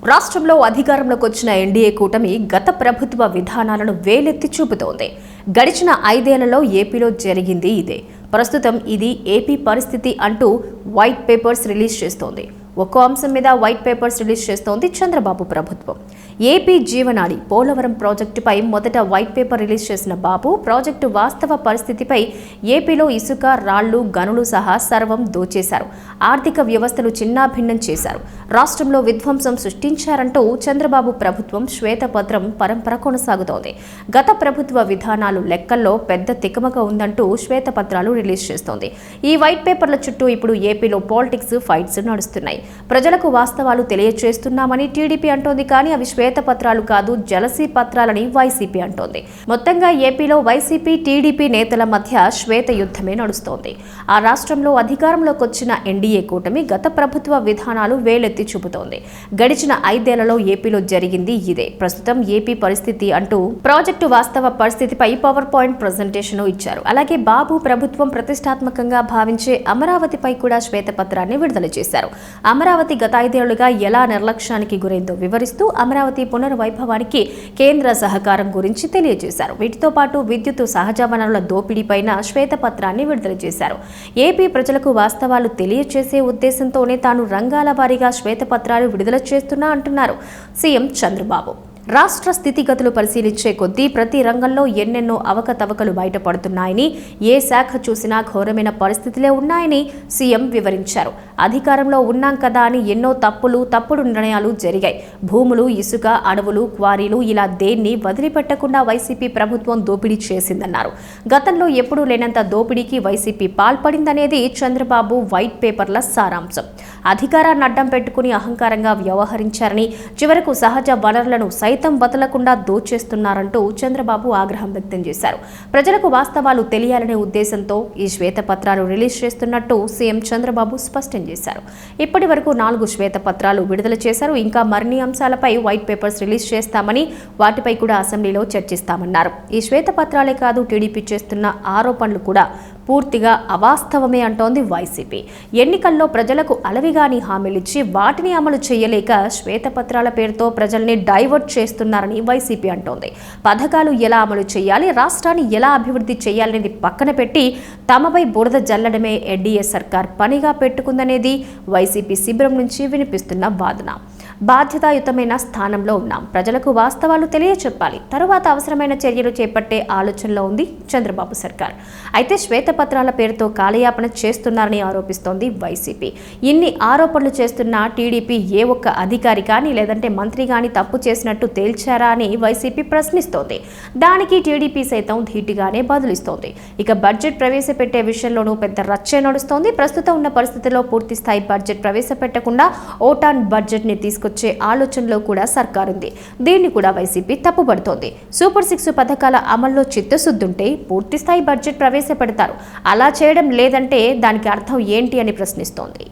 రాష్ట్రంలో అధికారంలోకి వచ్చిన ఎన్డీఏ కూటమి గత ప్రభుత్వ విధానాలను వేలెత్తి చూపుతోంది. గడిచిన 5 ఏళ్లలో ఏపీలో జరిగింది ఇదే. ప్రస్తుతం ఇది ఏపీ పరిస్థితి అంటూ వైట్ పేపర్స్ రిలీజ్ చేస్తోంది. ఒక్కో అంశం మీద వైట్ పేపర్స్ రిలీజ్ చేస్తోంది చంద్రబాబు ప్రభుత్వం. ఏపీ జీవనాడి పోలవరం ప్రాజెక్టుపై మొదట వైట్ పేపర్ రిలీజ్ చేసిన బాబు ప్రాజెక్టు వాస్తవ పరిస్థితిపై ఏపీలో ఇసుక, రాళ్లు, గనులు సహా సర్వం దోచేశారు. ఆర్థిక వ్యవస్థలు చిన్నాభిన్నం చేశారు. రాష్ట్రంలో విధ్వంసం సృష్టించారంటూ చంద్రబాబు ప్రభుత్వం శ్వేతపత్రం పరంపర కొనసాగుతోంది. గత ప్రభుత్వ విధానాలు లెక్కల్లో పెద్ద తికమక ఉందంటూ శ్వేతపత్రాలు రిలీజ్ చేస్తోంది. ఈ వైట్ పేపర్ల చుట్టూ ఇప్పుడు ఏపీలో పాలిటిక్స్ ఫైట్స్ నడుస్తున్నాయి. ప్రజలకు వాస్తవాలు తెలియజేస్తున్నామని టీడీపీ అంటోంది. కానీ అవి శ్వేతపత్రాలు కాదు, జలసీ పత్రాలని వైసీపీ అంటోంది. మొత్తంగా ఏపీలో వైసీపీ, టీడీపీ నేతల మధ్య శ్వేత యుద్ధమే నడుస్తోంది. ఆ రాష్ట్రంలో అధికారంలోకి వచ్చిన ఎన్డీఏ కూటమి గత ప్రభుత్వ విధానాలు వేలెత్తి చూపుతోంది. గడిచిన 5 ఏళ్లలో ఏపీలో జరిగింది ఇదే. ప్రస్తుతం ఏపీ పరిస్థితి అంటూ ప్రాజెక్టు వాస్తవ పరిస్థితిపై పవర్ పాయింట్ ప్రజెంటేషన్ ఇచ్చారు. అలాగే బాబు ప్రభుత్వం ప్రతిష్టాత్మకంగా భావించే అమరావతిపై కూడా శ్వేతపత్రాన్ని విడుదల చేశారు. అమరావతి గత 5 ఏళ్లుగా ఎలా నిర్లక్ష్యానికి గురైందో వివరిస్తూ అమరావతి పునర్వైభవానికి కేంద్ర సహకారం గురించి తెలియజేశారు. వీటితో పాటు విద్యుత్, సహజ వనరుల దోపిడీపైన శ్వేతపత్రాన్ని విడుదల చేశారు. ఏపీ ప్రజలకు వాస్తవాలు తెలియజేసే ఉద్దేశంతోనే తాను రంగాల వారీగా శ్వేతపత్రాలు విడుదల చేస్తున్నా అంటున్నారు సీఎం చంద్రబాబు. రాష్ట్ర స్థితిగతులు పరిశీలించే కొద్దీ ప్రతి రంగంలో ఎన్నెన్నో అవకతవకలు బయటపడుతున్నాయని, ఏ శాఖ చూసినా ఘోరమైన పరిస్థితులే ఉన్నాయని సీఎం వివరించారు. అధికారంలో ఉన్నాం కదా అని ఎన్నో తప్పుడు నిర్ణయాలు జరిగాయి. భూములు, ఇసుక, అడవులు, క్వారీలు ఇలా దేన్ని వదిలిపెట్టకుండా వైసీపీ ప్రభుత్వం దోపిడీ చేసిందన్నారు. గతంలో ఎప్పుడూ లేనంత దోపిడీకి వైసీపీ పాల్పడిందనేది చంద్రబాబు వైట్ పేపర్ల సారాంశం. అధికారాన్ని అడ్డం పెట్టుకుని అహంకారంగా వ్యవహరించారని, చివరకు సహజ వనరులను సైతం బతలకుండా దోచేస్తున్నారంటూ చంద్రబాబు ఆగ్రహం వ్యక్తం చేశారు. ప్రజలకు వాస్తవాలు తెలియాలనే ఉద్దేశంతో ఈ శ్వేతపత్రాలు రిలీజ్ చేస్తున్నట్టు సీఎం చంద్రబాబు స్పష్టం చేశారు. ఇప్పటి వరకు 4 శ్వేతపత్రాలు విడుదల చేశారు. ఇంకా మరిన్ని అంశాలపై వైట్ పేపర్స్ రిలీజ్ చేస్తామని, వాటిపై కూడా అసెంబ్లీలో చర్చిస్తామన్నారు. ఈ శ్వేతపత్రాలే కాదు, టీడీపీ చేస్తున్న ఆరోపణలు కూడా పూర్తిగా అవాస్తవమే అంటోంది వైసీపీ. ఎన్నికల్లో ప్రజలకు అలవిగాని హామీలిచ్చి వాటిని అమలు చేయలేక శ్వేతపత్రాల పేరుతో ప్రజల్ని డైవర్ట్ చేస్తున్నారని వైసీపీ అంటోంది. పథకాలు ఎలా అమలు చేయాలి, రాష్ట్రాన్ని ఎలా అభివృద్ధి చేయాలనేది పక్కన పెట్టి తమపై బురద జల్లడమే ఎన్డీఏ సర్కార్ పనిగా పెట్టుకుందనేది వైసీపీ శిబిరం నుంచి వినిపిస్తున్న వాదన. బాధ్యతాయుతమైన స్థానంలో ఉన్నాం, ప్రజలకు వాస్తవాలు తెలియచెప్పాలి, తరువాత అవసరమైన చర్యలు చేపట్టే ఆలోచనలో ఉంది చంద్రబాబు సర్కార్. అయితే శ్వేతపత్రాల పేరుతో కాలయాపన చేస్తున్నారని ఆరోపిస్తోంది వైసీపీ. ఇన్ని ఆరోపణలు చేస్తున్న టీడీపీ ఏ ఒక్క అధికారి కానీ లేదంటే మంత్రి కానీ తప్పు చేసినట్టు తేల్చారా అని వైసీపీ ప్రశ్నిస్తోంది. దానికి టీడీపీ సైతం ధీటుగానే బదులిస్తోంది. ఇక బడ్జెట్ ప్రవేశపెట్టే విషయంలోనూ పెద్ద రచ్చే నడుస్తోంది. ప్రస్తుతం ఉన్న పరిస్థితుల్లో పూర్తి స్థాయి బడ్జెట్ ప్రవేశపెట్టకుండా ఓటాన్ బడ్జెట్ ని తీసుకొచ్చే ఆలోచనలో కూడా సర్కారుంది. దీన్ని కూడా వైసీపీ తప్పుపడుతోంది. సూపర్ 6 పథకాల అమల్లో చిత్తశుద్ధుంటే పూర్తి స్థాయి బడ్జెట్ ప్రవేశపెడతారు. అలా చేయడం లేదంటే దానికి అర్థం ఏంటి అని ప్రశ్నిస్తోంది.